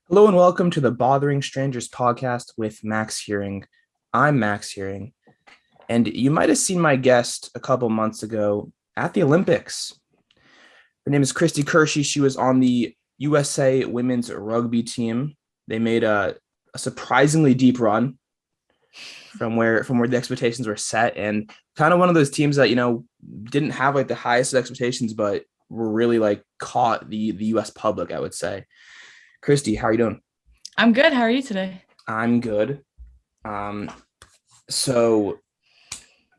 Hello and welcome to the Bothering Strangers podcast with Max Hearing. I'm Max Hearing, and you might have seen my guest a couple months ago at the Olympics. Her name is Kristi Kirshe. She was on the USA women's rugby team. They made a surprisingly deep run from where the expectations were set, and kind of one of those teams that didn't have like the highest expectations, but were really like caught the US public, I would say. Kristi, how are you doing? I'm good. How are you today? I'm good. Um, so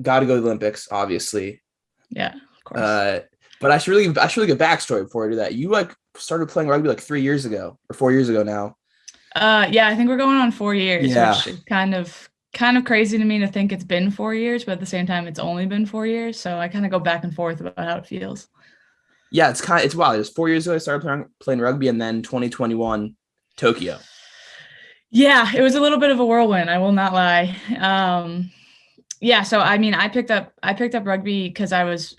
got to go to the Olympics, obviously. Yeah, of course. Uh, but I should really get backstory before I do that. You like started playing rugby like 3 years ago or 4 years ago now. Yeah, I think we're going on 4 years, Yeah, which is kind of crazy to me to think it's been 4 years, but at the same time, it's only been 4 years. So I kind of go back and forth about how it feels. yeah. It's wild. It was 4 years ago I started playing rugby, and then 2021 Tokyo. Yeah, it was a little bit of a whirlwind. I will not lie. Yeah, so I mean, I picked up rugby because I was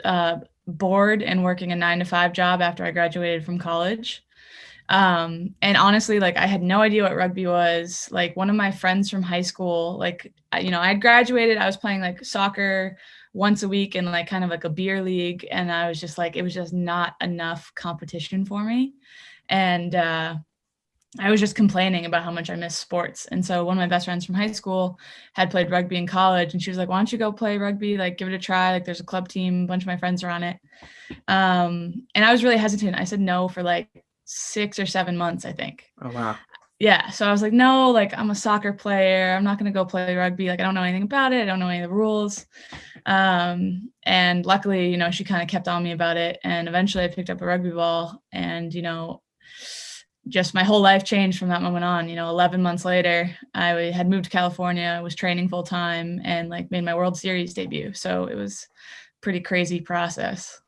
bored and working a 9 to 5 job after I graduated from college. And honestly, like I had no idea what rugby was. Like one of my friends from high school, like I had graduated, I was playing like soccer once a week in like kind of like a beer league, and I was just like it was just not enough competition for me. And I was just complaining about how much I miss sports. And so one of my best friends from high school had played rugby in college, and she was like, "Why don't you go play rugby? Like give it a try. Like there's a club team, a bunch of my friends are on it." And I was really hesitant. I said no for like 6 or 7 months, I think. Oh wow. Yeah. So I was like, no, like I'm a soccer player. I'm not going to go play rugby. Like I don't know anything about it. I don't know any of the rules. And luckily, she kind of kept on me about it. And eventually I picked up a rugby ball, and, just my whole life changed from that moment on. 11 months later, I had moved to California, was training full time, and like made my World Series debut. So it was a pretty crazy process.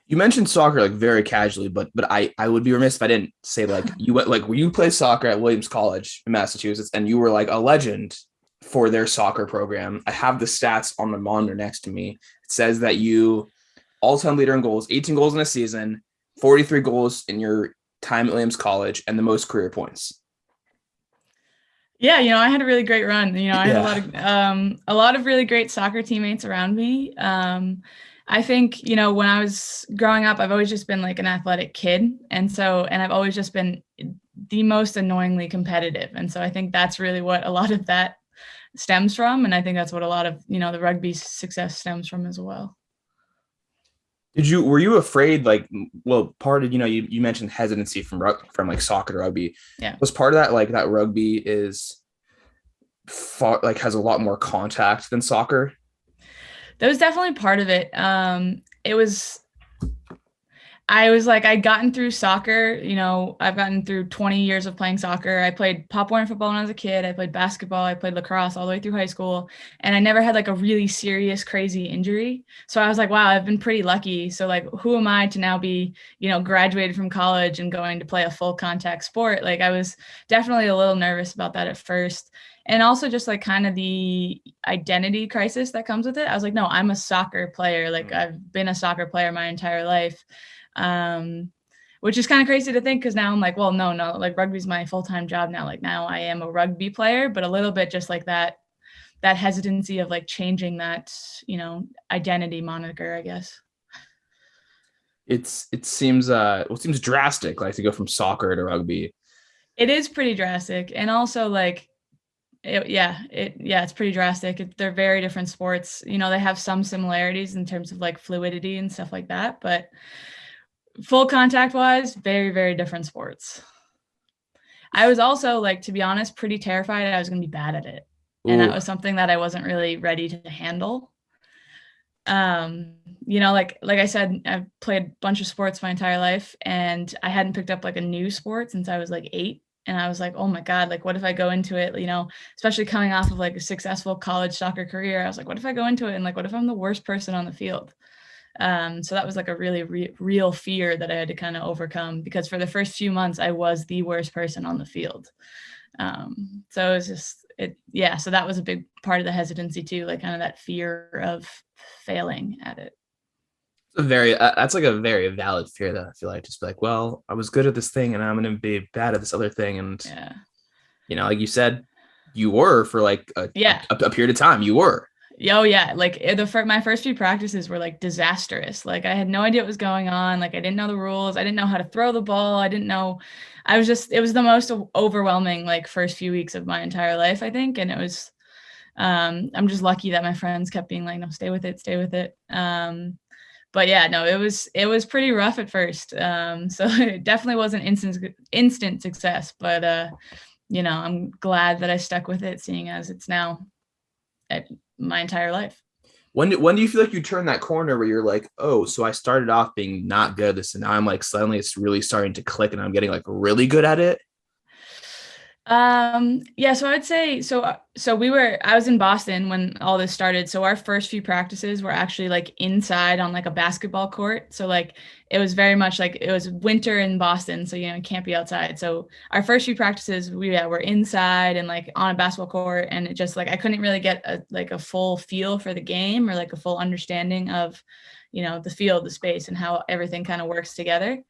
You mentioned soccer like very casually, but I would be remiss if I didn't say like you went like you played soccer at Williams College in Massachusetts, and you were like a legend for their soccer program. I have the stats on the monitor next to me. It says that you all-time leader in goals, 18 goals in a season, 43 goals in your time at Williams College, and the most career points. Yeah, I had a really great run. I had Yeah. a lot of really great soccer teammates around me. I think, when I was growing up, I've always just been like an athletic kid. And I've always just been the most annoyingly competitive. And so I think that's really what a lot of that stems from. And I think that's what a lot of, the rugby success stems from as well. Were you afraid like well part of you mentioned hesitancy from like soccer to rugby. Yeah. Was part of that like that rugby is far like has a lot more contact than soccer? That was definitely part of it. I was like, I'd gotten through soccer. I've gotten through 20 years of playing soccer. I played Pop Warner football when I was a kid. I played basketball. I played lacrosse all the way through high school. And I never had like a really serious, crazy injury. So I was like, wow, I've been pretty lucky. So, like, who am I to now be, graduated from college and going to play a full contact sport? Like, I was definitely a little nervous about that at first. And also just like kind of the identity crisis that comes with it. I was like, no, I'm a soccer player. Like, I've been a soccer player my entire life. um, which is kind of crazy to think because now I'm like, well, no, like rugby's my full-time job now. Like now I am a rugby player, but a little bit just like that hesitancy of like changing that, identity moniker, I guess. It seems drastic like to go from soccer to rugby. It is pretty drastic, and also like it's pretty drastic. They're very different sports. They have some similarities in terms of like fluidity and stuff like that, but full contact wise, very, very different sports. I was also, like, to be honest, pretty terrified I was going to be bad at it. And that Ooh. was something that I wasn't really ready to handle. Um, like I said, I've played a bunch of sports my entire life, and I hadn't picked up like a new sport since I was like 8. And I was like, oh my God, like, what if I go into it, especially coming off of like a successful college soccer career? I was like, what if I go into it and like, what if I'm the worst person on the field? So that was like a really real fear that I had to kind of overcome, because for the first few months I was the worst person on the field. So it was just yeah. So that was a big part of the hesitancy too, like kind of that fear of failing at it. That's like a very valid fear that I feel like just be like, well, I was good at this thing and I'm going to be bad at this other thing. And, Yeah. like you said, you were for like Yeah. a period of time. You were. Oh yeah, like my first few practices were like disastrous. Like I had no idea what was going on. Like I didn't know the rules. I didn't know how to throw the ball. I didn't know. It was the most overwhelming like first few weeks of my entire life, I think. And it was, I'm just lucky that my friends kept being like, no, stay with it, stay with it. But yeah, no, it was pretty rough at first. So it definitely wasn't instant success, but I'm glad that I stuck with it, seeing as it's now my entire life. When do you feel like you turn that corner where you're like, oh, so I started off being not good at this, and now I'm like suddenly it's really starting to click, and I'm getting like really good at it? Yeah, so I'd say I was in Boston when all this started. So our first few practices were actually like inside on like a basketball court. So like it was very much like it was winter in Boston, so you can't be outside. So our first few practices were inside and like on a basketball court, and it just like I couldn't really get a full feel for the game or like a full understanding of the field, the space, and how everything kind of works together.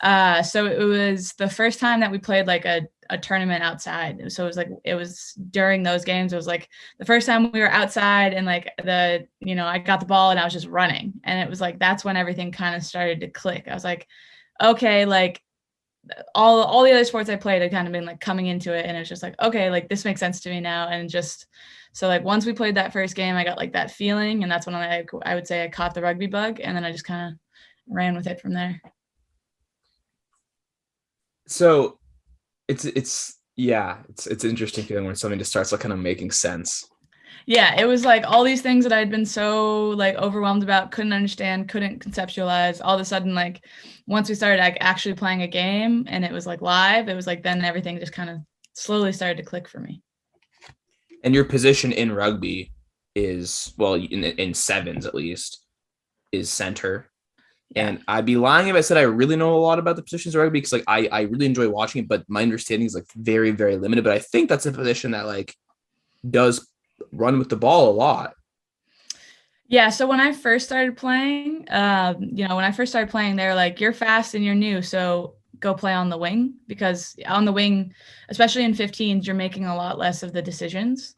So it was the first time that we played like a tournament outside. So it was during those games, it was like the first time we were outside, and like I got the ball and I was just running. And it was like, that's when everything kind of started to click. I was like, okay, like all the other sports I played had kind of been like coming into it. And it was just like, okay, like this makes sense to me now. And just, so like once we played that first game, I got like that feeling. And that's when I would say I caught the rugby bug. And then I just kind of ran with it from there. So it's interesting feeling when something just starts like kind of making sense. Yeah, it was like all these things that I had been so like overwhelmed about, couldn't understand, couldn't conceptualize. All of a sudden, like once we started like actually playing a game and it was like live, it was like then everything just kind of slowly started to click for me. And your position in rugby is, well, in sevens at least, is center. Yeah. And I'd be lying if I said I really know a lot about the positions of rugby, because like I really enjoy watching it, but my understanding is like very, very limited. But I think that's a position that like does run with the ball a lot. Yeah, so when I first started playing, they're like, you're fast and you're new, so go play on the wing, because on the wing, especially in 15s, you're making a lot less of the decisions.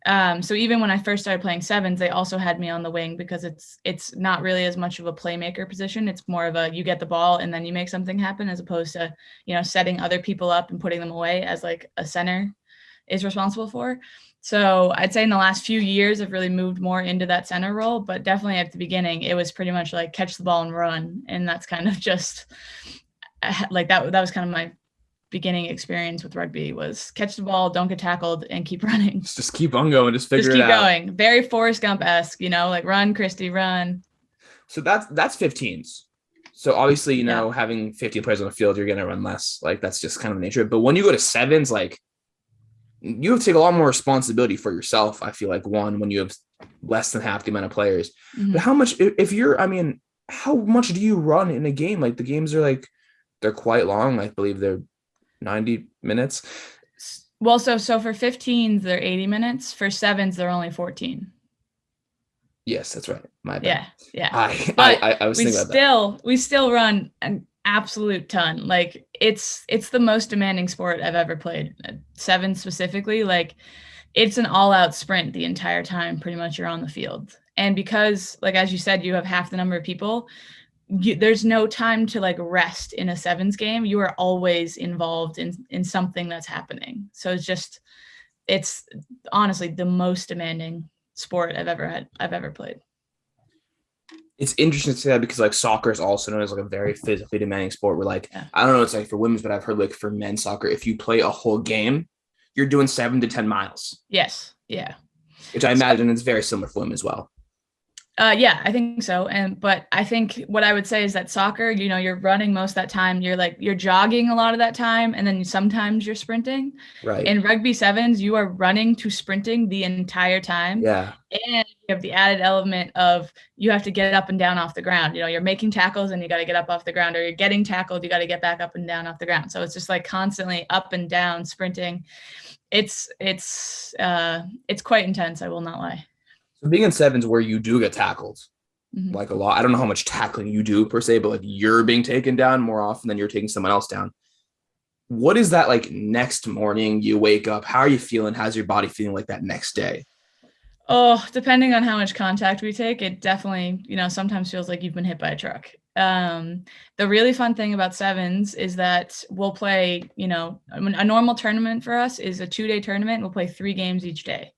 So even when I first started playing sevens, they also had me on the wing, because it's not really as much of a playmaker position. It's more of a, you get the ball and then you make something happen, as opposed to, setting other people up and putting them away, as like a center is responsible for. So I'd say in the last few years, I've really moved more into that center role, but definitely at the beginning, it was pretty much like catch the ball and run. And that's kind of just like that was kind of my beginning experience with rugby, was catch the ball, don't get tackled, and keep running. Just keep on going, just figure keep it out. going. Very Forrest Gump-esque, like run, Kristi, run. So that's 15s. So obviously, having 50 players on the field, you're going to run less. Like that's just kind of the nature of it. But when you go to sevens, like you have to take a lot more responsibility for yourself. I feel like when you have less than half the amount of players. Mm-hmm. But how much, how much do you run in a game? Like the games are like, they're quite long. I believe they're 90 minutes. Well, so for 15s, they're 80 minutes. For sevens, they're only 14. Yes, that's right. My bad. Yeah. I was thinking about that. We still run an absolute ton. Like it's the most demanding sport I've ever played. Seven specifically, like it's an all-out sprint the entire time. Pretty much you're on the field. And because, like, as you said, you have half the number of people, there's no time to like rest in a sevens game. You are always involved in something that's happening. So it's honestly the most demanding sport I've ever played. It's interesting to say that, because like soccer is also known as like a very physically demanding sport, where like, I don't know, it's like for women's, but I've heard like for men's soccer, if you play a whole game, you're doing 7 to 10 miles. Yes. Yeah. Which I imagine is very similar for women as well. Yeah, I think so. But I think what I would say is that soccer, you're running most of that time. You're jogging a lot of that time. And then sometimes you're sprinting. Right. In rugby sevens, you are running to sprinting the entire time. Yeah. And you have the added element of you have to get up and down off the ground. You're making tackles and you got to get up off the ground, or you're getting tackled, you got to get back up and down off the ground. So it's just like constantly up and down sprinting. It's quite intense, I will not lie. So being in sevens where you do get tackled, Mhm. like a lot. I don't know how much tackling you do per se, but like you're being taken down more often than you're taking someone else down. What is that like next morning? You wake up, how are you feeling? How's your body feeling like that next day? Oh, depending on how much contact we take, it definitely, sometimes feels like you've been hit by a truck. The really fun thing about sevens is that we'll play, a normal tournament for us is a 2-day tournament. We'll play 3 games each day.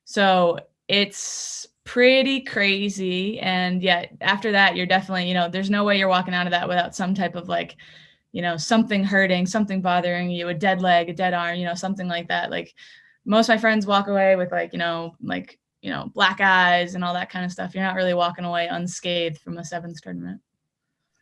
So it's pretty crazy. And yeah, after that, you're definitely, there's no way you're walking out of that without some type of like, something hurting, something bothering you, a dead leg, a dead arm, something like that. Like most of my friends walk away with black eyes and all that kind of stuff. You're not really walking away unscathed from a sevens tournament.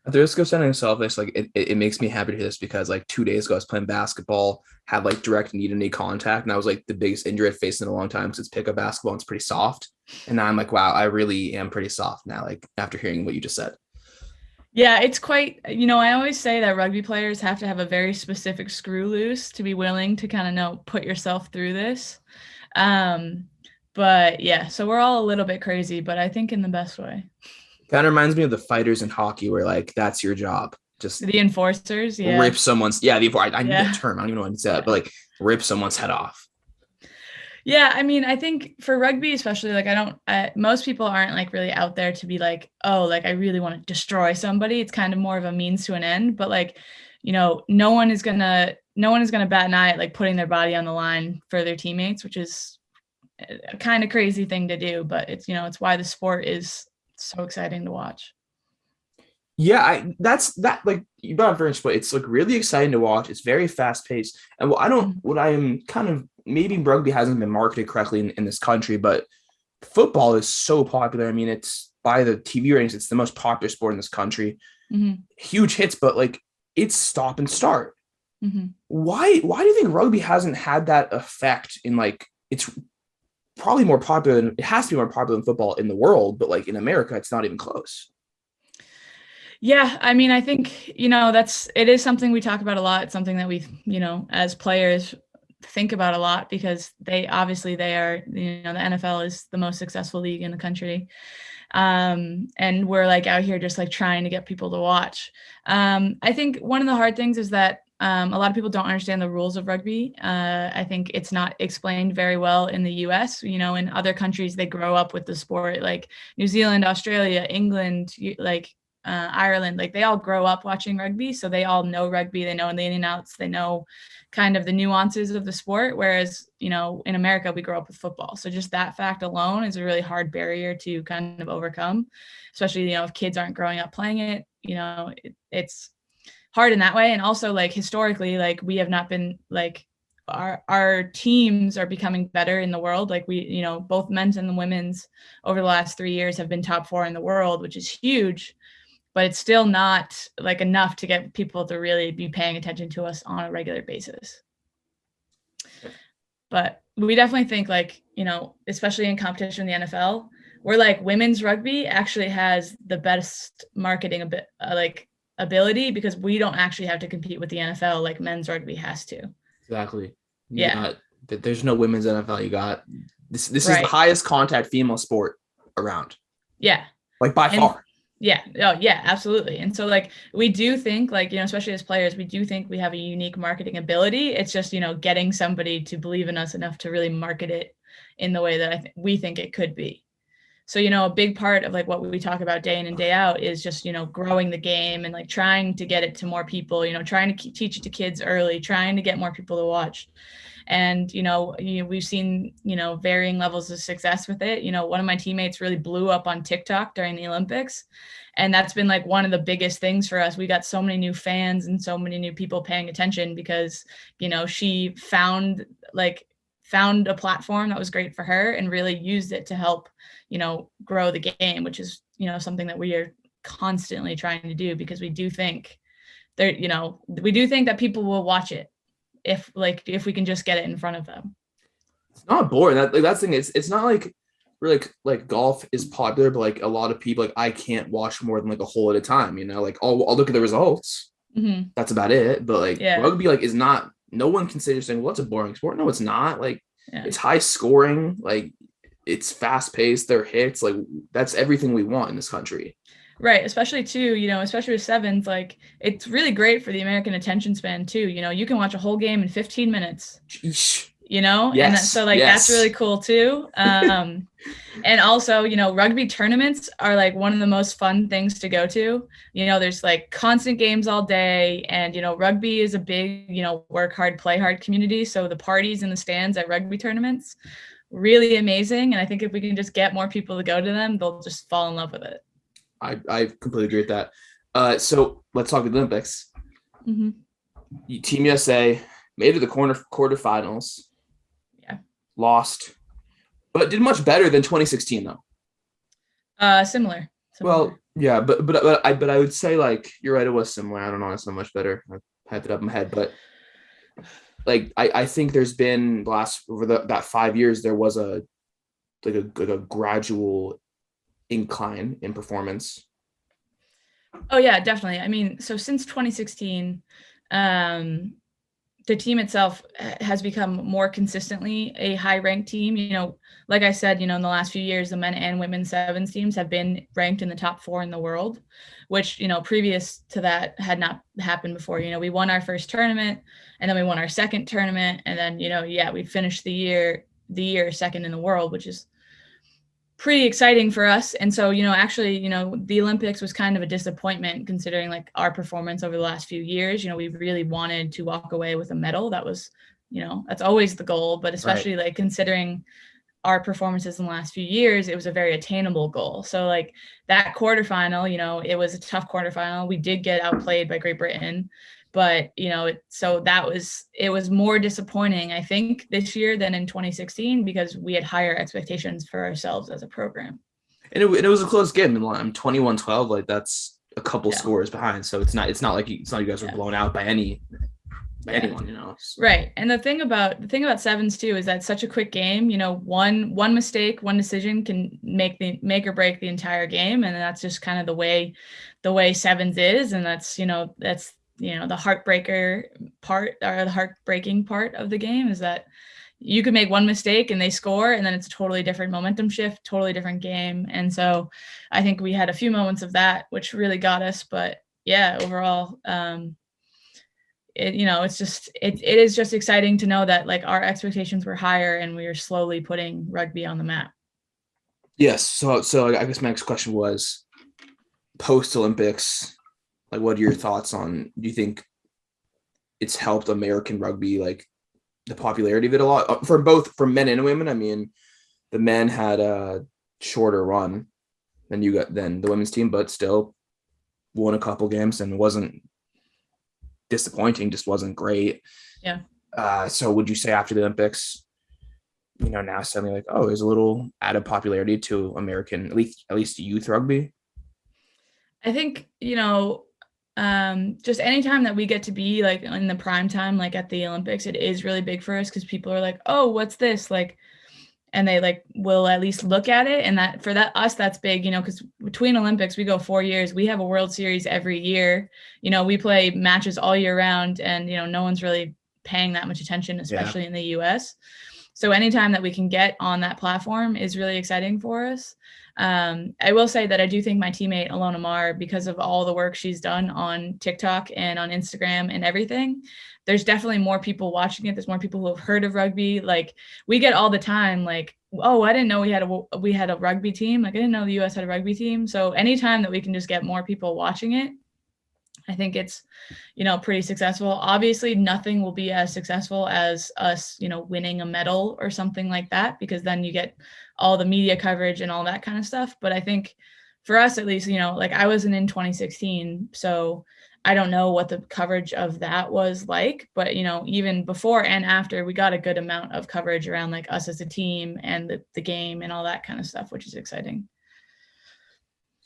At the risk of sounding selfish, like it makes me happy to hear this because like 2 days ago I was playing basketball, had like direct knee to knee contact, and that was like the biggest injury I've faced in a long time because it's pickup basketball and it's pretty soft. And now I'm like, wow, I really am pretty soft now, like after hearing what you just said. Yeah, it's quite, I always say that rugby players have to have a very specific screw loose to be willing to kind of know, put yourself through this. But yeah, so we're all a little bit crazy, but I think in the best way. Kind of reminds me of the fighters in hockey where like that's your job. Just The enforcers, yeah. rip someone's I knew that Yeah. term. I don't even know how to say that, but like rip someone's head off. Yeah, I mean, I think for rugby especially, like most people aren't like really out there to be like, oh, like I really want to destroy somebody. It's kind of more of a means to an end, but like, no one is gonna bat an eye at like putting their body on the line for their teammates, which is a kind of crazy thing to do, but it's why the sport is so exciting to watch. Yeah, that's that like you brought up very but it's like really exciting to watch. It's very fast paced. And Mhm. what I am kind of maybe rugby hasn't been marketed correctly in this country, but football is so popular. I mean, it's by the TV ratings, it's the most popular sport in this country. Mhm. Huge hits, but like it's stop and start. Mhm. Why do you think rugby hasn't had that effect in like it's probably more popular than it has to be more popular than football in the world, but like in America, it's not even close. Yeah, I mean, I think, it is something we talk about a lot. It's something that we, as players think about a lot because they are, the NFL is the most successful league in the country. And we're like out here just like trying to get people to watch. I think one of the hard things is that a lot of people don't understand the rules of rugby. I think it's not explained very well in the US. In other countries, they grow up with the sport, like New Zealand, Australia, England, like Ireland, like they all grow up watching rugby. So they all know rugby. They know the in and outs. They know kind of the nuances of the sport. Whereas, in America, we grow up with football. So just that fact alone is a really hard barrier to kind of overcome, especially, if kids aren't growing up playing it, it's hard in that way. And also like historically, like we have not been like our teams are becoming better in the world. Like we, both men's and the women's over the last 3 years have been top 4 in the world, which is huge, but it's still not like enough to get people to really be paying attention to us on a regular basis. But we definitely think like, especially in competition in the NFL, we're like women's rugby actually has the best marketing ability because we don't actually have to compete with the NFL like men's rugby has to. Exactly. You Yeah. got there's no women's NFL. You got this is the Right. highest contact female sport around. Yeah. Like by And far. yeah, oh yeah, absolutely. And so like we do think like, especially as players, we do think we have a unique marketing ability. It's just, getting somebody to believe in us enough to really market it in the way that we think it could be. So, a big part of like what we talk about day in and day out is just, growing the game and like trying to get it to more people, trying to teach it to kids early, trying to get more people to watch. And, we've seen, varying levels of success with it. One of my teammates really blew up on TikTok during the Olympics. And that's been like one of the biggest things for us. We got so many new fans and so many new people paying attention because, she found a platform that was great for her and really used it to help, grow the game, which is, something that we are constantly trying to do because we do think that people will watch it if we can just get it in front of them. It's not boring. That's the thing. It's not like really like golf is popular, but like a lot of people like I can't watch more than like a hole at a time. Like I'll look at the results. Mm-hmm. That's about it. But like Yeah. rugby like is not. No one considers saying, "Well, it's a boring sport." No, it's not. Like Yeah. it's high scoring. Like it's fast paced. Their hits, like that's everything we want in this country. Right. Especially too, especially with sevens, like it's really great for the American attention span too. You can watch a whole game in 15 minutes, Sheesh. and so like that's really cool too. And also, rugby tournaments are like one of the most fun things to go to. There's like constant games all day, and rugby is a big, work hard, play hard community. So the parties in the stands at rugby tournaments, really amazing. And I think if we can just get more people to go to them, they'll just fall in love with it. I completely agree with that. So let's talk the Olympics. Mm-hmm. Team USA made it to the quarterfinals. Yeah. Lost, but did much better than 2016 though. Similar. Well, yeah, but I would say like you're right. It was similar. I don't know. It's not much better. I had it up in my head, but like I think there's been over that 5 years there was a gradual incline in performance. Oh yeah, definitely. I mean, so since 2016, the team itself has become more consistently a high-ranked team. Like I said, in the last few years, the men and women's sevens teams have been ranked in the top 4 in the world, which, previous to that had not happened before. We won our first tournament, and then we won our second tournament, and then, we finished the year second in the world, which is pretty exciting for us. And so, actually, the Olympics was kind of a disappointment considering like our performance over the last few years. We really wanted to walk away with a medal. That was, that's always the goal, but especially like considering our performances in the last few years, it was a very attainable goal. So like that quarterfinal, it was a tough quarterfinal. We did get outplayed by Great Britain, but so it was more disappointing, I think, this year than in 2016 because we had higher expectations for ourselves as a program. And it was a close game. I'm 21-12. Like that's a couple scores behind. So it's not like you guys were blown out by anyone. Right. And the thing about sevens too is that it's such a quick game. One mistake, one decision can make or break the entire game, and that's just kind of the way sevens is, and that's the heartbreaking part of the game is that you could make one mistake and they score, and then it's a totally different momentum shift, totally different game. And so I think we had a few moments of that, which really got us. But yeah, overall, it is just exciting to know that like our expectations were higher and we are slowly putting rugby on the map. Yes. So I guess my next question was post Olympics. Like, what are your thoughts on, do you think it's helped American rugby, like the popularity of it a lot for men and women? I mean, the men had a shorter run than the women's team, but still won a couple games and wasn't disappointing, just wasn't great. Yeah. So would you say after the Olympics, now suddenly like, oh, there's a little added popularity to American, at least youth rugby? I think, just anytime that we get to be like in the prime time, like at the Olympics, it is really big for us because people are like, oh, what's this? Like, and they like will at least look at it. And that for us, that's big, because between Olympics, we go 4 years, we have a World Series every year. We play matches all year round, and, no one's really paying that much attention, especially in the US. So anytime that we can get on that platform is really exciting for us. I will say that I do think my teammate Alona Mar, because of all the work she's done on TikTok and on Instagram and everything, there's definitely more people watching it. There's more people who have heard of rugby. Like we get all the time, like, oh, I didn't know we had a rugby team. Like I didn't know the US had a rugby team. So anytime that we can just get more people watching it, I think it's, pretty successful. Obviously, nothing will be as successful as us, winning a medal or something like that, because then you get all the media coverage and all that kind of stuff. But I think for us, at least, like I wasn't in 2016, so I don't know what the coverage of that was like. But, even before and after, we got a good amount of coverage around like us as a team and the game and all that kind of stuff, which is exciting.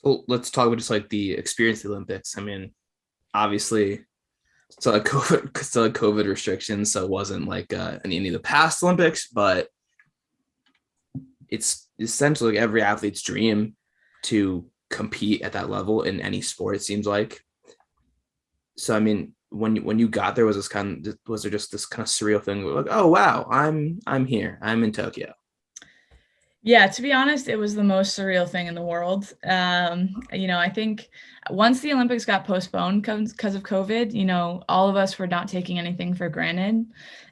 So let's talk about just like the experience of the Olympics. I mean, obviously still had COVID restrictions, so it wasn't like any of the past Olympics, but it's essentially like every athlete's dream to compete at that level in any sport, it seems like. So I mean, when you got there, was there just this kind of surreal thing like, oh wow, I'm here, I'm in Tokyo? Yeah, to be honest, it was the most surreal thing in the world. I think once the Olympics got postponed because of COVID, all of us were not taking anything for granted.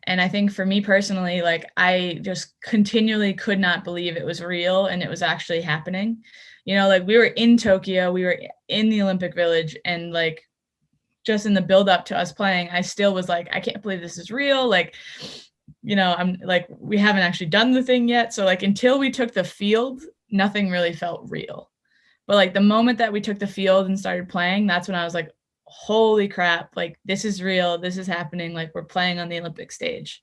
And I think for me personally, like I just continually could not believe it was real and it was actually happening. Like we were in Tokyo, we were in the Olympic Village, and like just in the build up to us playing, I still was like, I can't believe this is real. Like, I'm like, we haven't actually done the thing yet. So like until we took the field, nothing really felt real. But like the moment that we took the field and started playing, that's when I was like, holy crap, like this is real. This is happening. Like we're playing on the Olympic stage.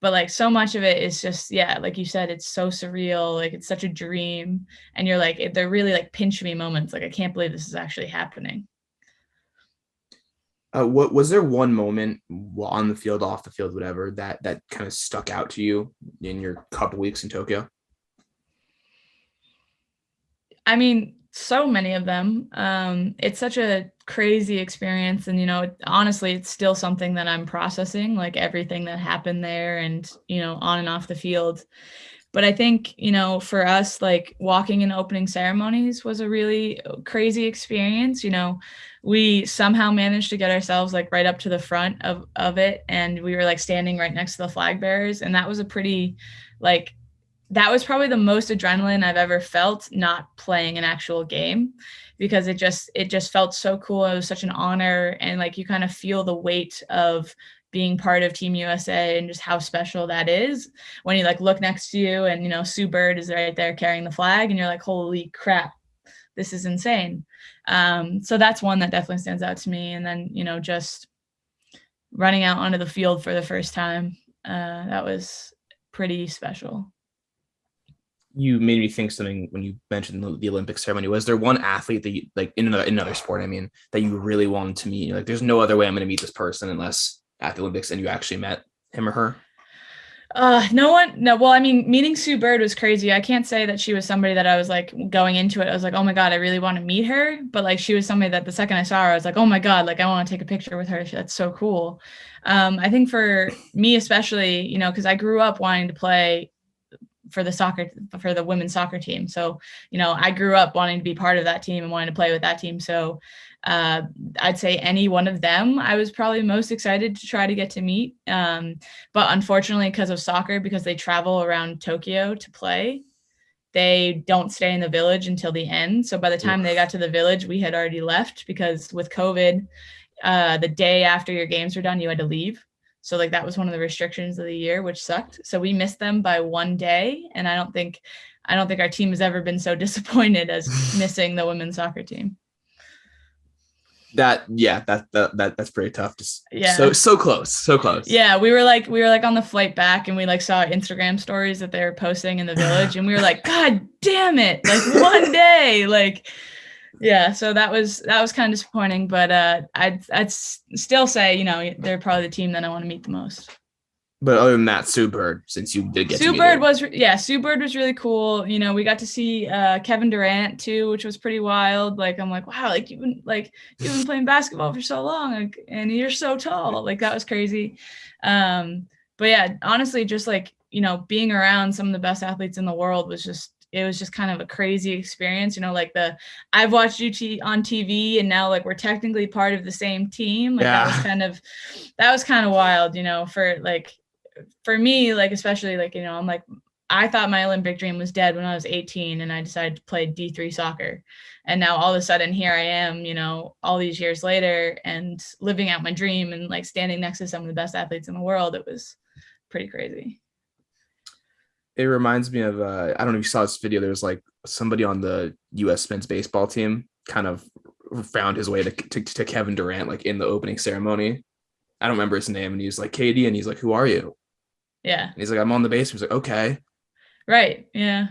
But like so much of it is just, yeah, like you said, it's so surreal. Like it's such a dream. And you're like, they're really like pinch me moments. Like I can't believe this is actually happening. What was there one moment on the field, off the field, whatever, that kind of stuck out to you in your couple weeks in Tokyo? I mean, so many of them. It's such a crazy experience. And, honestly, it's still something that I'm processing, like everything that happened there and, on and off the field. But I think, for us, like walking in opening ceremonies was a really crazy experience. We somehow managed to get ourselves like right up to the front of it. And we were like standing right next to the flag bearers. And that was a pretty like that was probably the most adrenaline I've ever felt not playing an actual game, because it just felt so cool. It was such an honor, and like you kind of feel the weight of being part of Team USA and just how special that is when you like look next to you and Sue Bird is right there carrying the flag and you're like, holy crap, this is insane. So that's one that definitely stands out to me. And then just running out onto the field for the first time, that was pretty special. You made me think something when you mentioned the Olympic ceremony. Was there one athlete that you like in another sport? I mean, that you really wanted to meet? You're like, there's no other way I'm going to meet this person unless at the Olympics, and you actually met him or her. No one, no. Well, I mean, meeting Sue Bird was crazy. I can't say that she was somebody that I was like going into it. I was like, oh my God, I really want to meet her. But like, she was somebody that the second I saw her, I was like, oh my God, like I want to take a picture with her. That's so cool. I think for me, especially, because I grew up wanting to play for the women's soccer team. So, I grew up wanting to be part of that team and wanting to play with that team. So, I'd say any one of them, I was probably most excited to try to get to meet. But unfortunately, because of soccer, because they travel around Tokyo to play, they don't stay in the village until the end. So by the time they got to the village, we had already left, because with COVID, the day after your games were done, you had to leave. So like that was one of the restrictions of the year, which sucked. So we missed them by one day. And I don't think our team has ever been so disappointed as missing the women's soccer team. That's pretty tough. Just Yeah. so close, so close. Yeah, we were like on the flight back, and we like saw Instagram stories that they were posting in the village, and we were like, God damn it, like one day, like yeah. So that was kind of disappointing, but I'd still say they're probably the team that I want to meet the most. But other than that, Sue Bird, since you did get to Sue meet Bird her. was really cool. We got to see Kevin Durant too, which was pretty wild. Like I'm like, wow, like you've been playing basketball for so long, like, and you're so tall. Like that was crazy. But yeah, honestly, just like being around some of the best athletes in the world was just kind of a crazy experience. Like I've watched you on TV, and now like we're technically part of the same team. Like Yeah. that was kind of wild, for me, like, especially like, I'm like, I thought my Olympic dream was dead when I was 18 and I decided to play D3 soccer. And now all of a sudden here I am, all these years later and living out my dream and like standing next to some of the best athletes in the world. It was pretty crazy. It reminds me of I don't know if you saw this video. There's like somebody on the U.S. men's baseball team kind of found his way to Kevin Durant like in the opening ceremony. I don't remember his name, and he's like, KD, and he's like, who are you? Yeah. And he's like, I'm on the base. He's like, okay. Right. Yeah.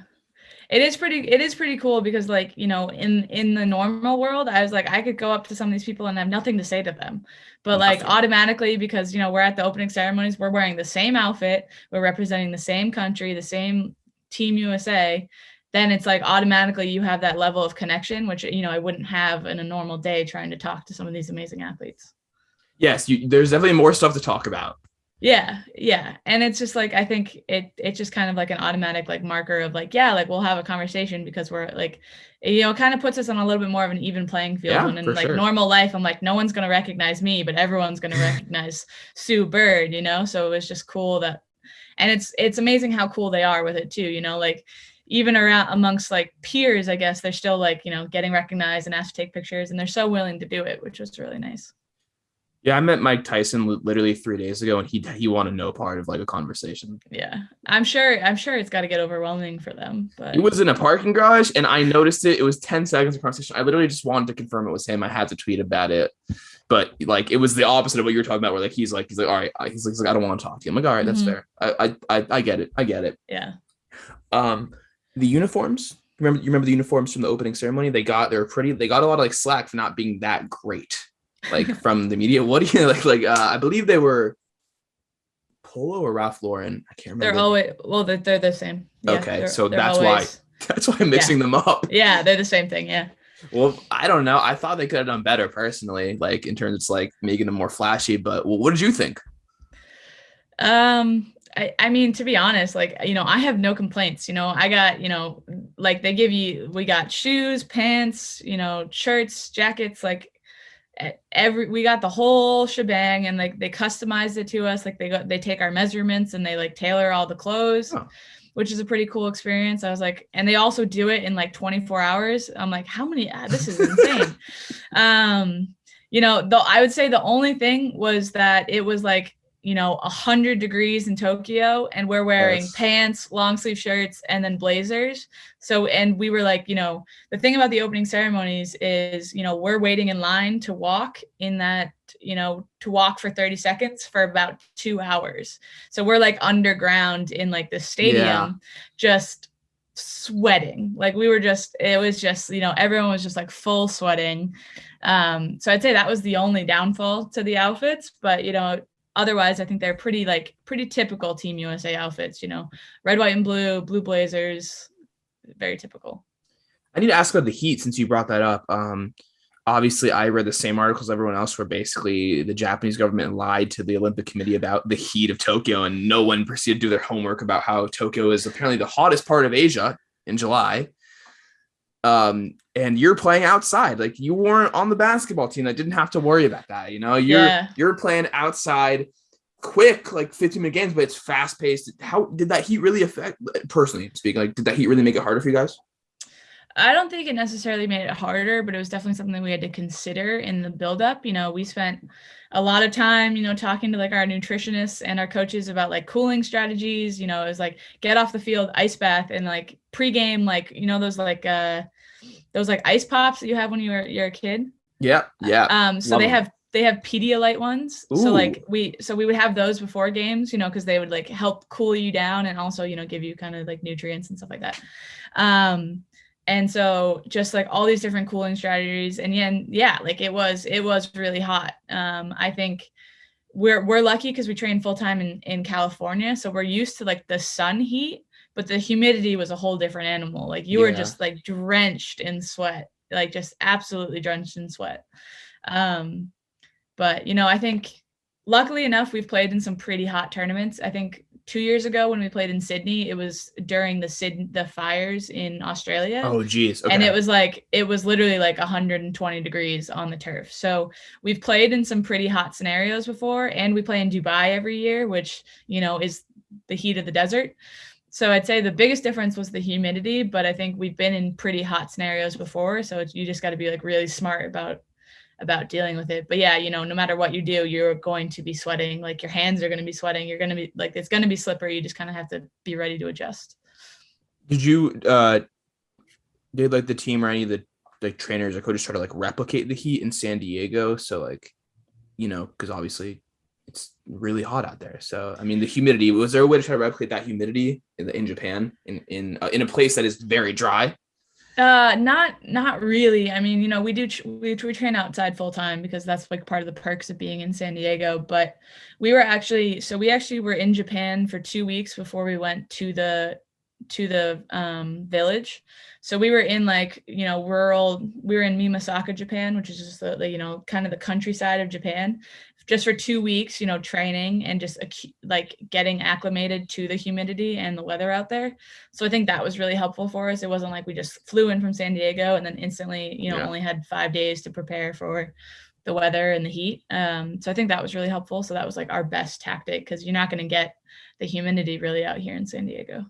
It is pretty cool, because like, in the normal world, I was like, I could go up to some of these people and have nothing to say to them. But like Nothing. automatically, because we're at the opening ceremonies, we're wearing the same outfit, we're representing the same country, the same team USA, then it's like automatically you have that level of connection, which I wouldn't have in a normal day trying to talk to some of these amazing athletes. Yes, there's definitely more stuff to talk about. Yeah. Yeah. And it's just like, I think it's just kind of like an automatic like marker of like, yeah, like we'll have a conversation because we're like, you know, it kind of puts us on a little bit more of an even playing field. Yeah, When in for like sure. normal life, I'm like, no one's going to recognize me, but everyone's going to recognize Sue Bird, you know? So it was just cool that, and it's amazing how cool they are with it too, you know, like even around amongst like peers, I guess they're still like, you know, getting recognized and asked to take pictures, and they're so willing to do it, which was really nice. Yeah, I met Mike Tyson literally 3 days ago, and he wanted no part of like a conversation. Yeah. I'm sure it's got to get overwhelming for them, He but was in a parking garage, and I noticed it. It was 10 seconds of conversation. I literally just wanted to confirm it was him. I had to tweet about it, but like it was the opposite of what you were talking about. Where like he's like, all right, he's like, I don't want to talk to you. I'm like, all right, that's mm-hmm. fair. I get it. I get it. Yeah. Um, the uniforms. You remember the uniforms from the opening ceremony? They were pretty. They got a lot of like slack for not being that great, like from the media. What do you like? I believe they were Polo or Ralph Lauren. I can't remember. They're always, well, they're the same. Yeah. Okay, so They're that's why always, I'm yeah. mixing them up. Yeah. They're the same thing. Yeah. Well, I don't know. I thought they could have done better personally, like in terms of like making them more flashy. But what did you think? I mean, to be honest, like, you know, I have no complaints. You know, I got, you know, like we got shoes, pants, you know, shirts, jackets, like we got the whole shebang, and like they customized it to us. Like they take our measurements and they like tailor all the clothes, Oh, which is a pretty cool experience. I was like, and they also do it in like 24 hours. I'm like, how many, this is insane. You know, though I would say the only thing was that it was like, you know, 100 degrees in Tokyo, and we're wearing yes. pants, long sleeve shirts, and then blazers. So, and we were like, you know, the thing about the opening ceremonies is, you know, we're waiting in line to walk in that, you know, to walk for 30 seconds for about 2 hours. So we're like underground in like the Yeah. stadium, just sweating. Like it was just, you know, everyone was just like full sweating. So I'd say that was the only downfall to the outfits, but you know, otherwise I think they're pretty typical Team USA outfits, you know, red, white, and blue blazers, very typical. I need to ask about the Heat since you brought that up. Obviously, I read the same articles everyone else where basically the Japanese government lied to the Olympic Committee about the heat of Tokyo, and no one proceeded to do their homework about how Tokyo is apparently the hottest part of Asia in July. And you're playing outside, like you weren't on the basketball team that didn't have to worry about that. You know, Yeah. you're playing outside, quick, like 15-minute games, but it's fast paced. How did that heat really affect, personally speaking, like did that heat really make it harder for you guys? I don't think it necessarily made it harder, but it was definitely something we had to consider in the buildup. You know, we spent a lot of time, you know, talking to like our nutritionists and our coaches about like cooling strategies. You know, it was like get off the field, ice bath, and like pregame, like, you know, those like ice pops that you have when you're a kid. Yeah, yeah. So Love them. they have Pedialyte ones. So Ooh. like we would have those before games, you know, because they would like help cool you down and also, you know, give you kind of like nutrients and stuff like that. And so just like all these different cooling strategies, and yeah, like it was really hot. I think we're lucky because we train full time in California, so we're used to like the sun heat, but the humidity was a whole different animal. Like you were Yeah. just like drenched in sweat, like just absolutely drenched in sweat. But you know, I think luckily enough, we've played in some pretty hot tournaments. I think 2 years ago when we played in Sydney, it was during the fires in Australia. Oh, geez. And Okay. it was literally like 120 degrees on the turf. So we've played in some pretty hot scenarios before, and we play in Dubai every year, which, you know, is the heat of the desert. So I'd say the biggest difference was the humidity, but I think we've been in pretty hot scenarios before. So you just got to be like really smart about dealing with it. But yeah, you know, no matter what you do, you're going to be sweating. Like your hands are going to be sweating. You're going to be like, it's going to be slippery. You just kind of have to be ready to adjust. Did you did like the team or any of the like trainers or coaches try to like replicate the heat in San Diego? So like, you know, because obviously it's really hot out there. So I mean, the humidity, was there a way to try to replicate that humidity in Japan in a place that is very dry? Not really. I mean, you know, we train outside full time because that's like part of the perks of being in San Diego. But we actually were in Japan for 2 weeks before we went to the village. So we were in like, you know, we were in Mimasaka, Japan, which is just the you know, kind of the countryside of Japan just for 2 weeks, training and just like getting acclimated to the humidity and the weather out there. So I think that was really helpful for us. It wasn't like we just flew in from San Diego and then instantly, only had 5 days to prepare for the weather and the heat. So I think that was really helpful. So that was like our best tactic, because you're not going to get the humidity really out here in San Diego.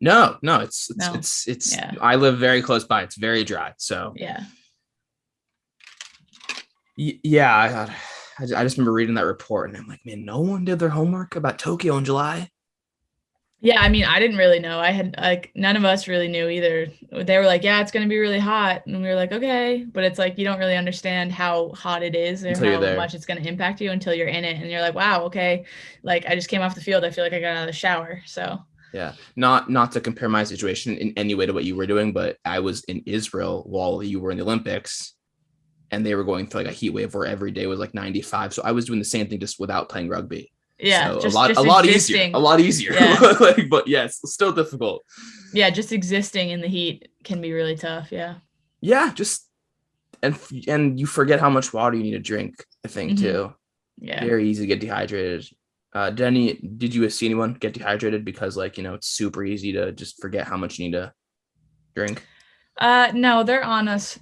No, it's yeah. I live very close by. It's very dry. So yeah. I just remember reading that report and I'm like, man, no one did their homework about Tokyo in July. Yeah, I mean, I didn't really know. I had like none of us really knew either. They were like, yeah, it's going to be really hot. And we were like, okay. But it's like you don't really understand how hot it is or how much it's going to impact you until you're in it. And you're like, wow, okay. Like I just came off the field. I feel like I got out of the shower. So yeah, not to compare my situation in any way to what you were doing, but I was in Israel while you were in the Olympics and they were going through like a heat wave where every day was like 95. So I was doing the same thing just without playing rugby. Yeah, so just a lot easier. Yeah. Like, but yes, still difficult. Yeah, just existing in the heat can be really tough. Yeah, just and you forget how much water you need to drink, I think, too. Yeah, very easy to get dehydrated. Did you see anyone get dehydrated because like it's super easy to just forget how much you need to drink? No, they're on us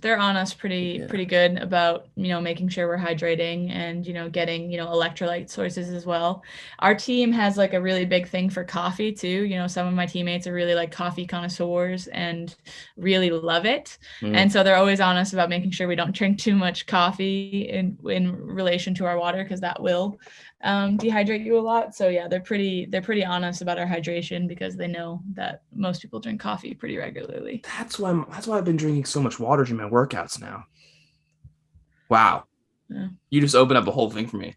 pretty good about, making sure we're hydrating and, getting, electrolyte sources as well. Our team has like a really big thing for coffee too. Some of my teammates are really like coffee connoisseurs and really love it. And so they're always on us about making sure we don't drink too much coffee in relation to our water, because that will dehydrate you a lot. So yeah, they're pretty honest about our hydration, because they know that most people drink coffee pretty regularly. That's why I've been drinking so much water during my workouts now. Wow. Yeah. You just opened up a whole thing for me.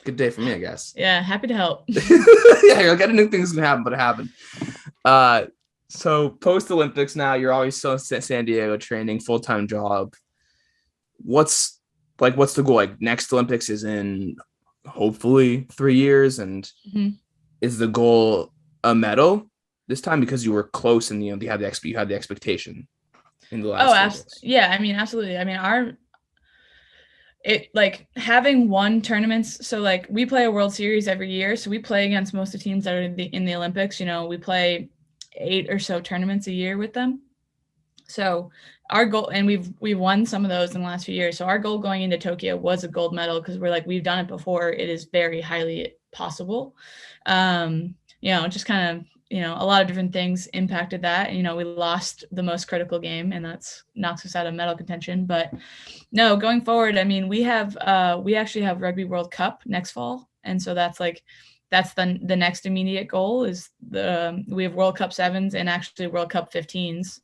Good day for me, I guess. Yeah, happy to help. Yeah, I got new things gonna happen, but it happened. So post Olympics now, you're always still in San Diego training, full-time job. What's the goal? Like next Olympics is in hopefully 3 years, and is the goal a medal this time, because you were close and you had the expectation in the last Olympics? Yeah, I mean, absolutely. I mean, like having won tournaments, so like we play a World Series every year, so we play against most of the teams that are in the Olympics. We play 8 or so tournaments a year with them. So our goal, and we've won some of those in the last few years. So our goal going into Tokyo was a gold medal, because we're like, we've done it before. It is very highly possible. Just kind of, a lot of different things impacted that. We lost the most critical game, and that's knocks us out of medal contention. But no, going forward, I mean, we actually have Rugby World Cup next fall. And so that's the next immediate goal is we have World Cup 7s and actually World Cup 15s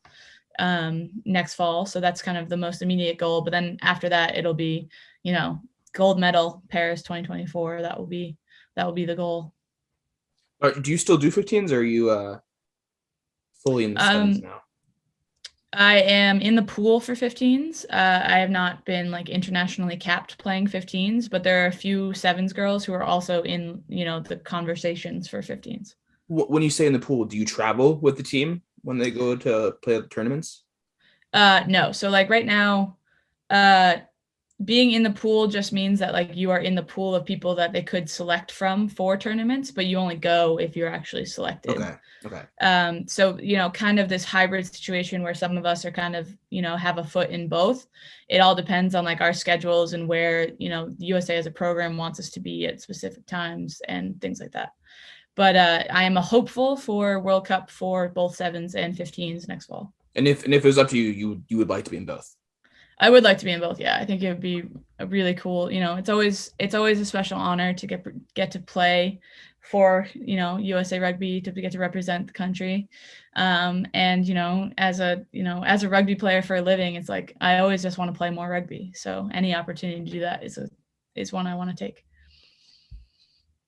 next fall. So that's kind of the most immediate goal. But then after that, it'll be, gold medal Paris 2024. That will be the goal. Do you still do 15s, or are you fully in the 7s now? I am in the pool for 15s. I have not been like internationally capped playing 15s, but there are a few 7s girls who are also in, the conversations for 15s. When you say in the pool, do you travel with the team when they go to play at the tournaments? No. So like right now, being in the pool just means that like you are in the pool of people that they could select from for tournaments, but you only go if you're actually selected. Okay. So, kind of this hybrid situation where some of us are kind of, have a foot in both. It all depends on like our schedules and where, the USA as a program wants us to be at specific times and things like that. But I am a hopeful for World Cup for both 7s and 15s next fall. And if it was up to you, you would like to be in both? I would like to be in both. Yeah, I think it would be a really cool. It's always a special honor to get to play for USA Rugby, to get to represent the country, and as a rugby player for a living, it's like I always just want to play more rugby. So any opportunity to do that is one I want to take.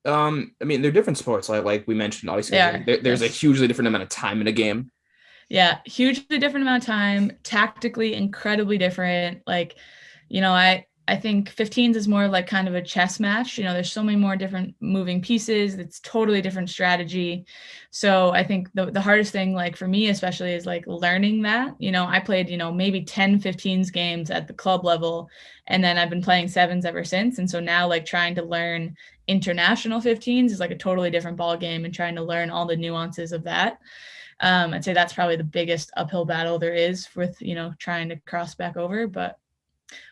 I mean, they're different sports. Like we mentioned, obviously, there's a hugely different amount of time in a game. Yeah, hugely different amount of time, tactically incredibly different. Like, I think 15s is more like kind of a chess match. There's so many more different moving pieces. It's totally different strategy. So I think the hardest thing, like for me especially, is like learning that. I played, maybe 10 15s games at the club level, and then I've been playing sevens ever since. And so now like trying to learn international 15s is like a totally different ball game, and trying to learn all the nuances of that. I'd say that's probably the biggest uphill battle there is with, trying to cross back over, but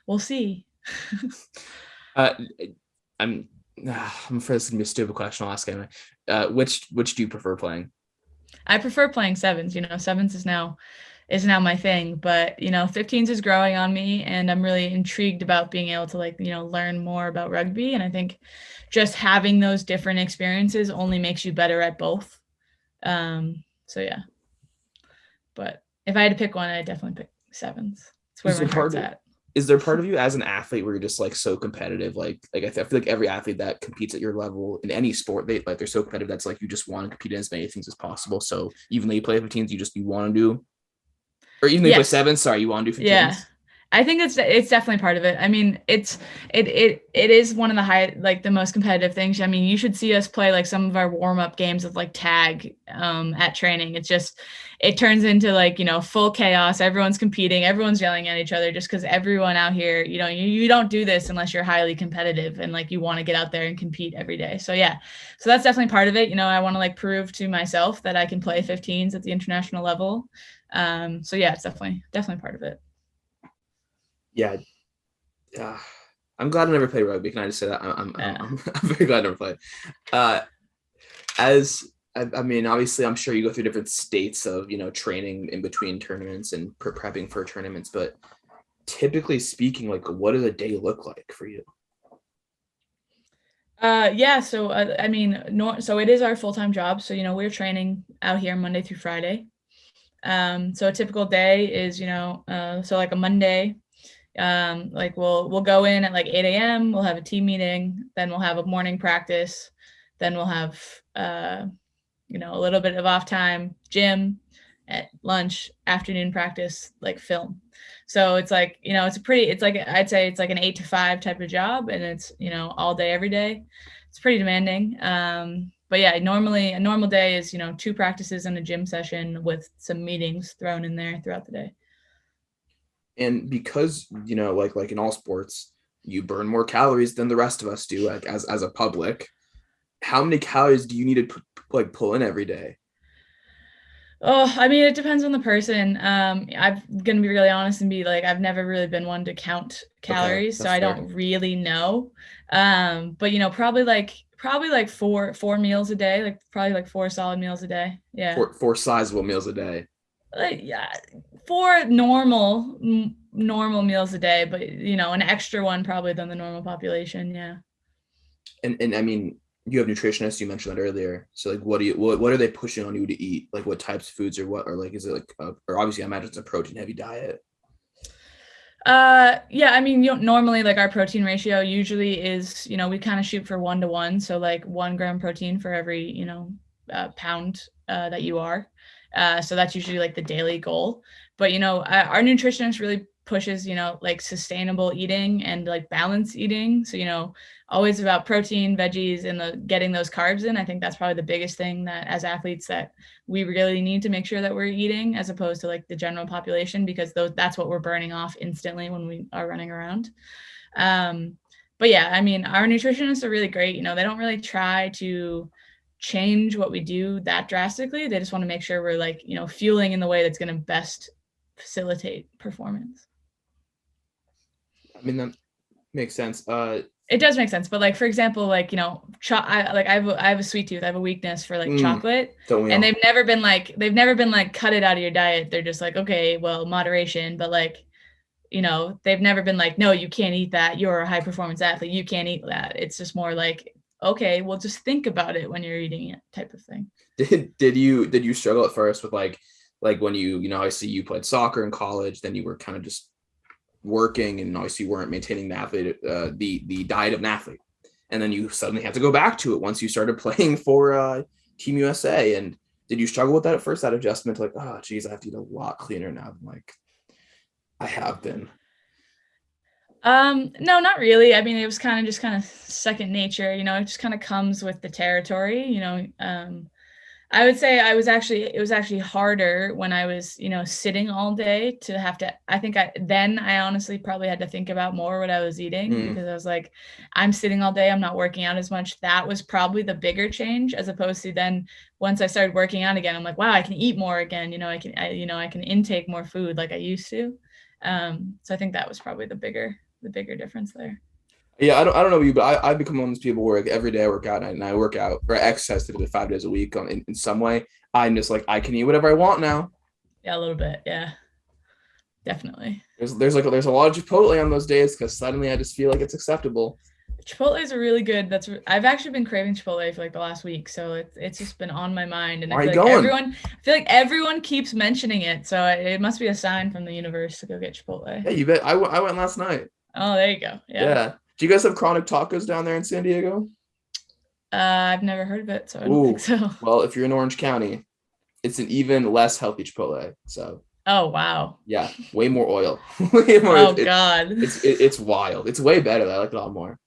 we'll see. uh, I'm afraid this is gonna be a stupid question. I'll ask anyway. Which do you prefer playing? I prefer playing sevens. Sevens is now my thing, but 15s is growing on me, and I'm really intrigued about being able to like learn more about rugby. And I think just having those different experiences only makes you better at both. So yeah, but if I had to pick one, I'd definitely pick sevens. It's where my heart's at. Is there part of you as an athlete where you're just like so competitive? Like I feel like every athlete that competes at your level in any sport, they're so competitive that's like you just want to compete in as many things as possible. So even though you play 15s, you want to do, or even though you play sevens, sorry, you want to do 15s. Yeah. I think it's definitely part of it. I mean, it is one of the most competitive things. I mean, you should see us play like some of our warm up games of like tag at training. It turns into like, full chaos. Everyone's competing, everyone's yelling at each other just because everyone out here, you don't do this unless you're highly competitive and like you want to get out there and compete every day. So yeah, so that's definitely part of it. I want to like prove to myself that I can play 15s at the international level. So yeah, it's definitely part of it. Yeah. I'm glad I never played rugby. Can I just say that? I'm very glad I never played. I mean, obviously, I'm sure you go through different states of, training in between tournaments and prepping for tournaments, but typically speaking, like, what does a day look like for you? Yeah. So, I mean, so it is our full-time job. So, we're training out here Monday through Friday. So a typical day is, so like a Monday, like we'll go in at like 8 a.m. We'll have a team meeting, then we'll have a morning practice, then we'll have a little bit of off time, gym, at lunch, afternoon practice, like film. So it's like, it's like, I'd say it's like an 8 to 5 type of job, and it's, all day, every day. It's pretty demanding. But yeah, normally a normal day is, 2 practices and a gym session with some meetings thrown in there throughout the day. And because, like in all sports, you burn more calories than the rest of us do, like as a public. How many calories do you need to pull in every day? Oh, I mean, it depends on the person. I'm gonna be really honest and be like, I've never really been one to count calories, so I don't really know. But probably like four meals a day, like probably like 4 solid meals a day. Yeah. Four sizable meals a day. Like, yeah, 4 normal meals a day, but an extra one probably than the normal population. Yeah. And I mean, you have nutritionists, you mentioned that earlier. So like, what are they pushing on you to eat? Like what types of foods, or like, is it like, or obviously I imagine it's a protein heavy diet. Yeah, I mean, normally like our protein ratio usually is, we kind of shoot for 1 to 1. So like 1 gram protein for every, pound that you are. So that's usually like the daily goal. But, our nutritionist really pushes, like sustainable eating and like balanced eating. So, always about protein, veggies, and getting those carbs in. I think that's probably the biggest thing that as athletes that we really need to make sure that we're eating, as opposed to like the general population, because that's what we're burning off instantly when we are running around. But yeah, I mean, our nutritionists are really great. They don't really try to change what we do that drastically. They just want to make sure we're like, fueling in the way that's going to best facilitate performance. I mean, that makes sense. It does make sense, but like for example, like I have a sweet tooth. I have a weakness for like chocolate, and they've never been like cut it out of your diet. They're just like, okay, well, moderation, but like, they've never been like, no, you can't eat that. You're a high performance athlete. You can't eat that. It's just more like, okay, well, just think about it when you're eating it, type of thing. Did you struggle at first with like when I see you played soccer in college, then you were kind of just working, and obviously you weren't maintaining the athlete, the diet of an athlete, and then you suddenly have to go back to it once you started playing for Team USA. And did you struggle with that at first, that adjustment to like, oh geez, I have to eat a lot cleaner now than like I have been? No, not really. I mean, it was just kind of second nature, it just kind of comes with the territory, I would say it was actually harder when I was, sitting all day to have to, I honestly probably had to think about more what I was eating because I was like, I'm sitting all day. I'm not working out as much. That was probably the bigger change as opposed to then once I started working out again, I'm like, wow, I can eat more again. I can intake more food like I used to. So I think that was probably the bigger difference there. Yeah, I don't know you, but I've become one of those people where like, every day I work out and I work out or I exercise typically 5 days a week in some way. I'm just like, I can eat whatever I want now. Yeah, a little bit. Yeah, definitely. There's a lot of Chipotle on those days because suddenly I just feel like it's acceptable. Chipotle is a really good. I've actually been craving Chipotle for like the last week, so it's just been on my mind, and I feel like everyone keeps mentioning it, so it must be a sign from the universe to go get Chipotle. Yeah, you bet. I went last night. Oh, there you go. Yeah. Do you guys have Chronic Tacos down there in San Diego? I've never heard of it, so I don't think so. Well, if you're in Orange County, it's an even less healthy Chipotle. So. Oh wow. Yeah, way more oil. Oh God. It's wild. It's way better. I like it a lot more.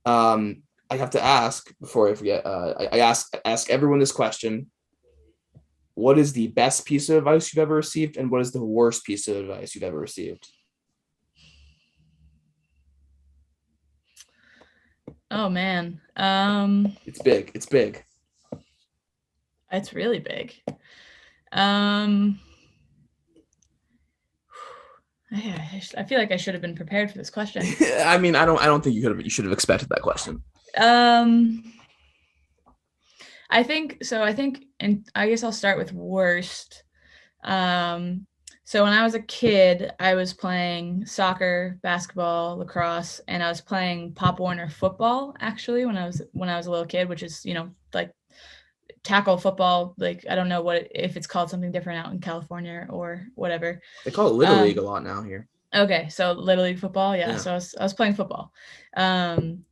I have to ask before I forget. I ask everyone this question: what is the best piece of advice you've ever received, and what is the worst piece of advice you've ever received? Oh man. It's big. It's big. It's really big. I feel like I should have been prepared for this question. I mean, I don't think you should have expected that question. I think, and I guess I'll start with worst. So when I was a kid, I was playing soccer, basketball, lacrosse, and I was playing Pop Warner football actually when I was a little kid, which is, like tackle football. Like, I don't know if it's called something different out in California or whatever. They call it Little League a lot now here. Okay. So Little League football. Yeah. So I was playing football. And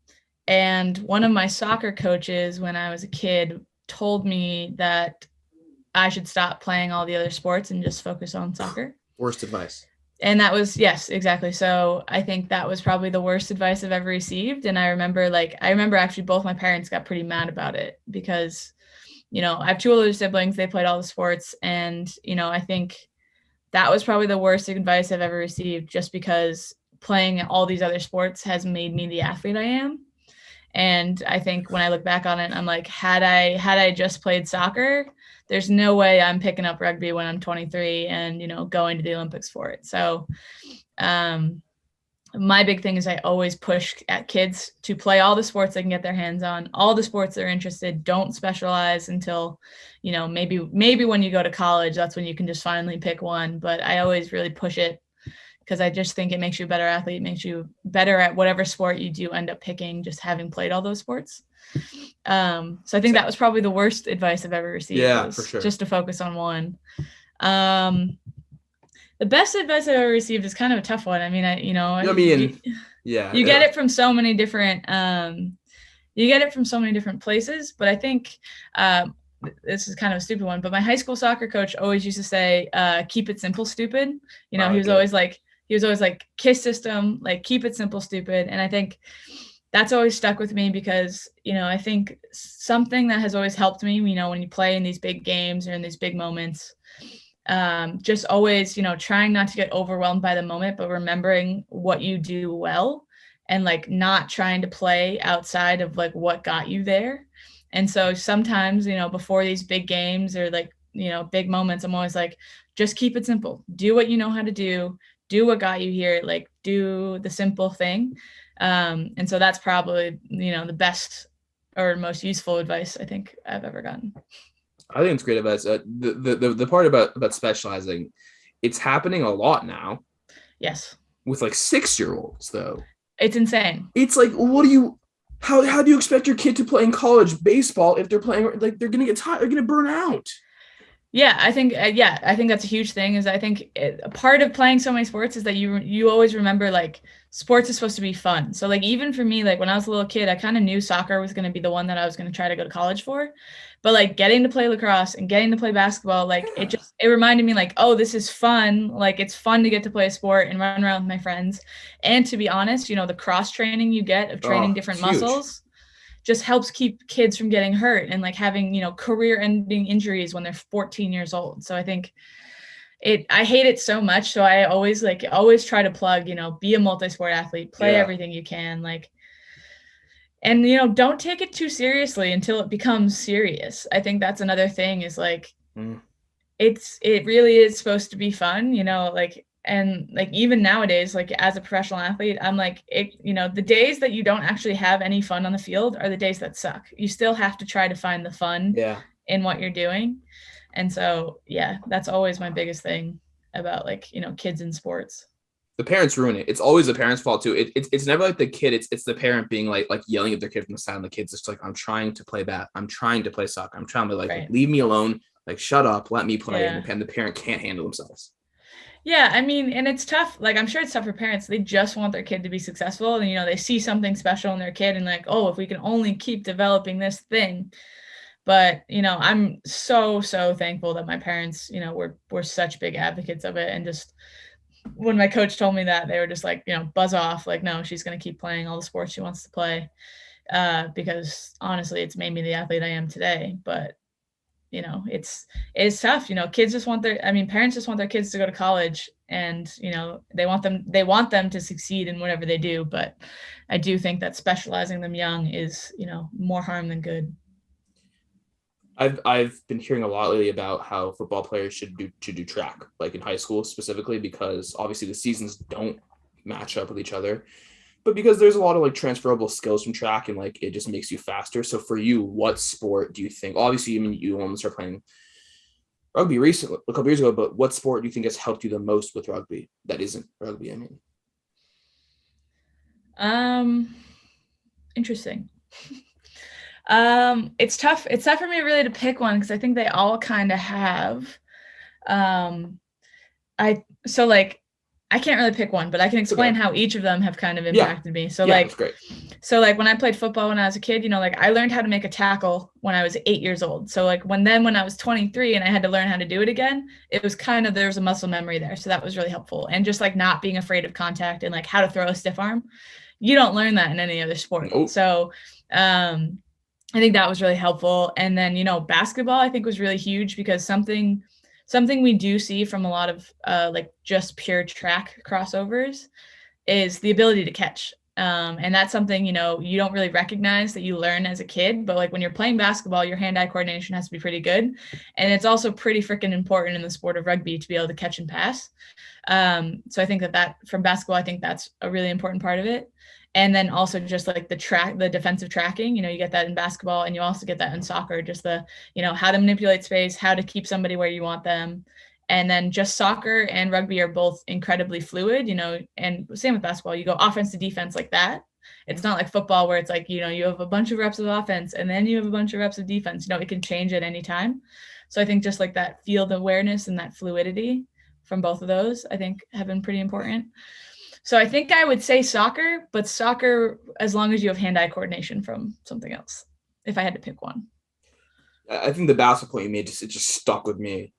one of my soccer coaches when I was a kid told me that I should stop playing all the other sports and just focus on soccer. Worst advice. And that was, yes, exactly. So I think that was probably the worst advice I've ever received. And I remember actually both my parents got pretty mad about it because, I have two older siblings. They played all the sports. And, I think that was probably the worst advice I've ever received just because playing all these other sports has made me the athlete I am. And I think when I look back on it, I'm like, had I just played soccer, there's no way I'm picking up rugby when I'm 23 and, going to the Olympics for it. So my big thing is I always push at kids to play all the sports they can get their hands on, all the sports they're interested. Don't specialize until, maybe when you go to college, that's when you can just finally pick one. But I always really push it because I just think it makes you a better athlete, makes you better at whatever sport you do end up picking, just having played all those sports. So I think that was probably the worst advice I've ever received. Yeah, for sure. Just to focus on one. The best advice I've ever received is kind of a tough one. I mean, you get it from so many different, places, but I think, this is kind of a stupid one, but my high school soccer coach always used to say, keep it simple, stupid. He was always like, KISS system, like keep it simple, stupid. And I think that's always stuck with me because, I think something that has always helped me, when you play in these big games or in these big moments, just always, trying not to get overwhelmed by the moment, but remembering what you do well and like not trying to play outside of like what got you there. And so sometimes, before these big games or like, big moments, I'm always like, just keep it simple. Do what you know how to do what got you here, like do the simple thing. And so that's probably, the best or most useful advice I think I've ever gotten. I think it's great advice. The part about specializing, it's happening a lot now. Yes. With like 6-year-olds though. It's insane. It's like, how do you expect your kid to play in college baseball if they're playing, like they're going to get tired, they're going to burn out. Yeah, I think I think that's a huge thing. Is I think a part of playing so many sports is that you always remember like sports is supposed to be fun. So like even for me, like when I was a little kid, I kind of knew soccer was going to be the one that I was going to try to go to college for. But like getting to play lacrosse and getting to play basketball, like it reminded me like, oh, this is fun. Like it's fun to get to play a sport and run around with my friends. And to be honest, the cross training you get of training Oh, different it's huge. muscles just helps keep kids from getting hurt and like having, career ending injuries when they're 14 years old. So I think I hate it so much. So I always try to plug, be a multi-sport athlete, play Yeah. everything you can, like, and, don't take it too seriously until it becomes serious. I think that's another thing is like, Mm. it really is supposed to be fun, like, and like even nowadays, like as a professional athlete, I'm like the days that you don't actually have any fun on the field are the days that suck. You still have to try to find the fun Yeah. in what you're doing. And so yeah, that's always my biggest thing about like kids in sports. The parents ruin it. It's always the parents' fault too. It's never like the kid. It's the parent being like yelling at their kid from the side, and the kid's just like, I'm trying to play bat. I'm trying to play soccer. I'm trying to like Right. leave me alone. Like shut up, let me play. Yeah. And the parent can't handle themselves. Yeah, I mean, and it's tough. Like, I'm sure it's tough for parents. They just want their kid to be successful, and they see something special in their kid, and like, oh, if we can only keep developing this thing. But I'm so thankful that my parents, were such big advocates of it, and just when my coach told me that, they were just like, buzz off. Like, no, she's gonna keep playing all the sports she wants to play, because honestly, it's made me the athlete I am today. But it's tough. Kids just want parents just want their kids to go to college, and they want them to succeed in whatever they do. But I do think that specializing them young is more harm than good. I've been hearing a lot lately about how football players should do track, like in high school specifically, because obviously the seasons don't match up with each other. But because there's a lot of like transferable skills from track and like it just makes you faster. So for you, what sport do you think? Obviously, I mean, you only start playing rugby recently, a couple years ago, but what sport do you think has helped you the most with rugby that isn't rugby? I mean, Interesting. It's tough. It's tough for me really to pick one because I think they all kind of have. Um, like I can't really pick one, but I can explain how each of them have kind of impacted me. So yeah, that's great. So like when I played football when I was a kid, like I learned how to make a tackle when I was 8 years old. So like when I was 23 and I had to learn how to do it again, it was kind of, there was a muscle memory there. So that was really helpful. And just like not being afraid of contact and like how to throw a stiff arm. You don't learn that in any other sport. Nope. So I think that was really helpful. And then, basketball I think was really huge because something we do see from a lot of like just pure track crossovers is the ability to catch. And that's something, you don't really recognize that you learn as a kid, but like when you're playing basketball, your hand-eye coordination has to be pretty good. And it's also pretty freaking important in the sport of rugby to be able to catch and pass. So I think that from basketball, I think that's a really important part of it. And then also just like the defensive tracking, you get that in basketball and you also get that in soccer, just the, how to manipulate space, how to keep somebody where you want them. And then just soccer and rugby are both incredibly fluid, and same with basketball, you go offense to defense like that. It's not like football where it's like, you have a bunch of reps of offense and then you have a bunch of reps of defense, it can change at any time. So I think just like that field awareness and that fluidity from both of those, I think have been pretty important. So I think I would say soccer, but soccer as long as you have hand-eye coordination from something else, if I had to pick one. I think the basketball you made it just stuck with me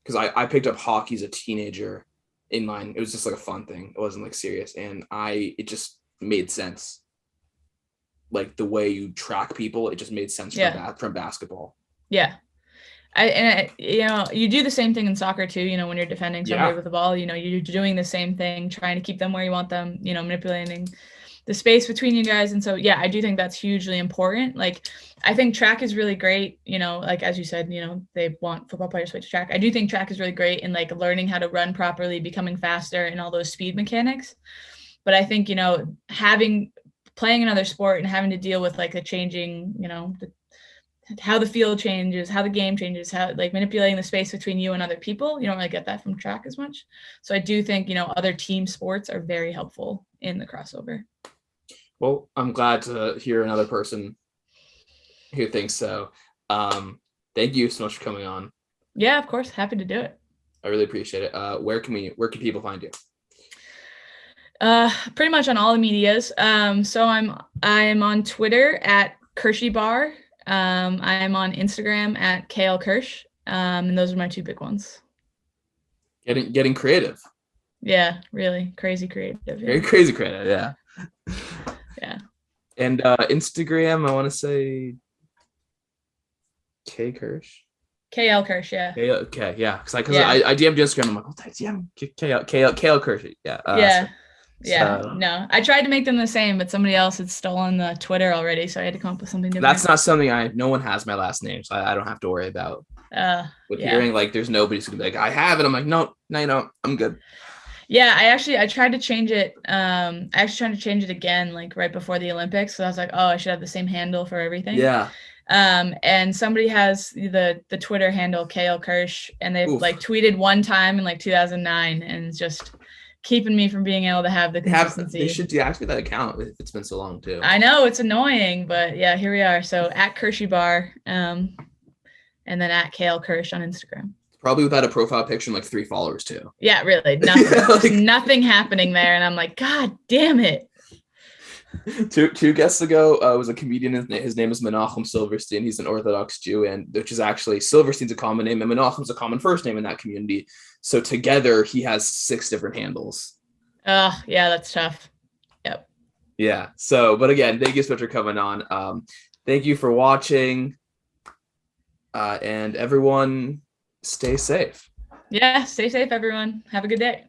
because I picked up hockey as a teenager inline. It was just like a fun thing. It wasn't like serious. And it just made sense. Like the way you track people, it just made sense from basketball. Yeah. You do the same thing in soccer too, when you're defending somebody with the ball, you're doing the same thing, trying to keep them where you want them, manipulating the space between you guys. And so, yeah, I do think that's hugely important. Like, I think track is really great. Like, as you said, they want football players to track. I do think track is really great in like learning how to run properly, becoming faster and all those speed mechanics. But I think, playing another sport and having to deal with like the changing, how the field changes, how the game changes, how like manipulating the space between you and other people. You don't really get that from track as much. So I do think, other team sports are very helpful in the crossover. Well, I'm glad to hear another person who thinks so. Thank you so much for coming on. Yeah, of course. Happy to do it. I really appreciate it. Where can people find you? Pretty much on all the medias. So I'm on Twitter at Kirshe Bar. I am on Instagram at KL Kirsch. And those are my two big ones. Getting creative. Yeah, really crazy creative. Yeah. Very crazy creative. Yeah. Yeah. And Instagram, I want to say K Kirsch. KL Kirsch, yeah. Okay, yeah. Because I DM'd Instagram. I'm like, what did I DM? KL Kirsch. Yeah. Yeah. No, I tried to make them the same, but somebody else had stolen the Twitter already, so I had to come up with something different. That's not something no one has my last name, so I don't have to worry about. Hearing like there's nobody's gonna be like, I have it. I'm like, no, I'm good. Yeah, I tried to change it. I actually tried to change it again, like right before the Olympics. So I was like, oh, I should have the same handle for everything. Yeah. And somebody has the Twitter handle KL Kirsch, and they've like tweeted one time in like 2009, and it's just keeping me from being able to have the consistency. They should deactivate that account if it's been so long too. I know it's annoying, but yeah, here we are. So at Kirshe Bar, and then at KL Kirsch on Instagram. Probably without a profile picture and like 3 followers too. Yeah, really. Nothing, nothing happening there. And I'm like, God damn it. Two guests ago was a comedian. His name is Menachem Silverstein. He's an Orthodox Jew, and which is actually Silverstein's a common name, and Menachem's a common first name in that community. So together, he has 6 different handles. Yeah, that's tough. Yep. Yeah. So, but again, thank you so much for coming on. Thank you for watching, and everyone, stay safe. Yeah, stay safe, everyone. Have a good day.